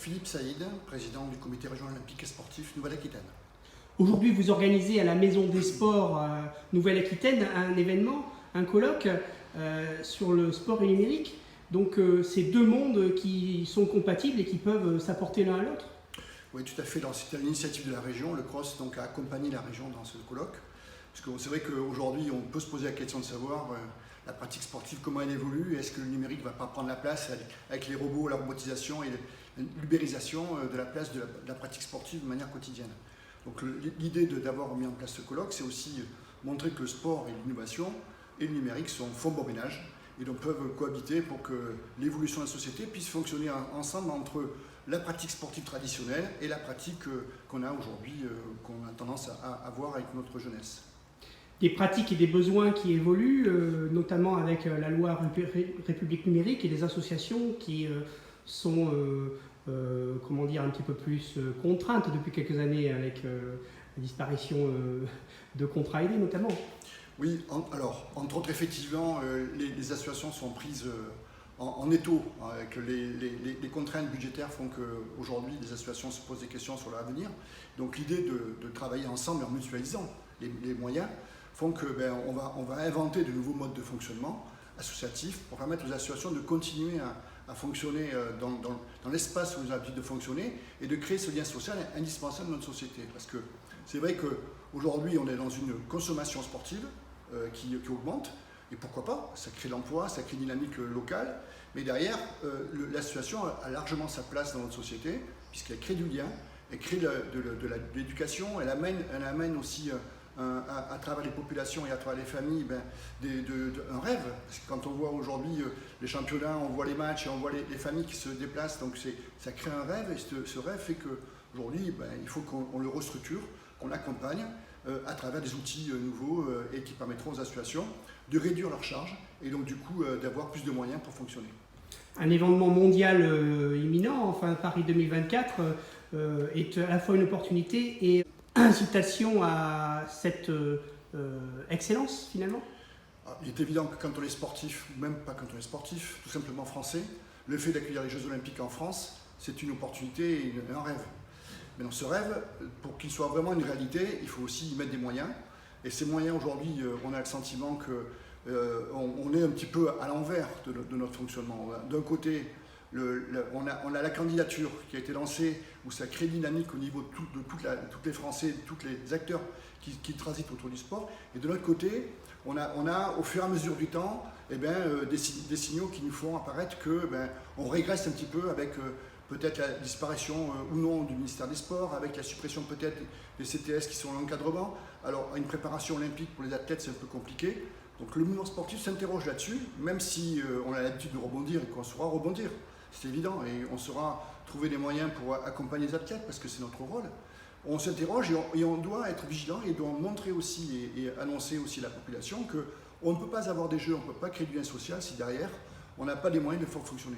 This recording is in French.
Philippe Saïd, président du comité régional olympique et sportif Nouvelle-Aquitaine. Aujourd'hui, vous organisez à la Maison des Sports Nouvelle-Aquitaine un événement, un colloque sur le sport et le numérique. Donc c'est deux mondes qui sont compatibles et qui peuvent s'apporter l'un à l'autre. Oui, tout à fait. C'était l'initiative de la région. Le CROSS donc, a accompagné la région dans ce colloque. Parce que c'est vrai qu'aujourd'hui, on peut se poser la question de savoir la pratique sportive, comment elle évolue. Est-ce que le numérique ne va pas prendre la place avec les robots, la robotisation et l'ubérisation de la place de la pratique sportive de manière quotidienne. Donc l'idée d'avoir mis en place ce colloque, c'est aussi montrer que le sport et l'innovation et le numérique font bon ménage et donc peuvent cohabiter pour que l'évolution de la société puisse fonctionner ensemble entre la pratique sportive traditionnelle et la pratique qu'on a aujourd'hui, qu'on a tendance à avoir avec notre jeunesse. Des pratiques et des besoins qui évoluent, notamment avec la loi République numérique et les associations qui sont comment dire, un petit peu plus contraintes depuis quelques années avec la disparition de contrats aidés notamment. Oui, alors entre autres effectivement les associations sont prises en étau avec les contraintes budgétaires font qu'aujourd'hui les associations se posent des questions sur leur avenir. Donc l'idée de travailler ensemble en mutualisant les moyens font que on va inventer de nouveaux modes de fonctionnement associatifs pour permettre aux associations de continuer à fonctionner dans l'espace où elles ont l'habitude de fonctionner et de créer ce lien social indispensable dans notre société. Parce que c'est vrai qu'aujourd'hui on est dans une consommation sportive qui augmente, et pourquoi pas, ça crée l'emploi, ça crée une dynamique locale, mais derrière, l'association a largement sa place dans notre société, puisqu'elle crée du lien, elle crée de l'éducation, elle amène aussi à travers les populations et à travers les familles un rêve. Parce que quand on voit aujourd'hui les championnats, on voit les matchs et on voit les familles qui se déplacent, donc ça crée un rêve, et ce rêve fait qu'aujourd'hui, il faut qu'on le restructure, qu'on l'accompagne à travers des outils nouveaux et qui permettront aux associations de réduire leurs charges et donc du coup d'avoir plus de moyens pour fonctionner. Un événement mondial imminent, enfin Paris 2024, est à la fois une opportunité et incitation à cette excellence finalement. Il est évident que quand on est sportif, ou même pas quand on est sportif, tout simplement français, le fait d'accueillir les Jeux Olympiques en France, c'est une opportunité et un rêve. Mais dans ce rêve, pour qu'il soit vraiment une réalité, il faut aussi y mettre des moyens. Et ces moyens, aujourd'hui, on a le sentiment qu'on est un petit peu à l'envers de notre fonctionnement. D'un côté, on a la candidature qui a été lancée, où ça crée une dynamique au niveau de tous les Français, de tous les acteurs qui transitent autour du sport. Et de l'autre côté, on a, au fur et à mesure du temps, des signaux qui nous font apparaître qu'on régresse un petit peu avec peut-être la disparition ou non du ministère des Sports, avec la suppression peut-être des CTS qui sont l'encadrement. Alors une préparation olympique pour les athlètes c'est un peu compliqué. Donc le mouvement sportif s'interroge là-dessus, même si on a l'habitude de rebondir et qu'on saura rebondir. C'est évident et on saura trouver des moyens pour accompagner les athlètes parce que c'est notre rôle. On s'interroge et on doit être vigilant et doit montrer aussi et annoncer aussi à la population qu'on ne peut pas avoir des jeux, on ne peut pas créer du lien social si derrière on n'a pas les moyens de faire fonctionner.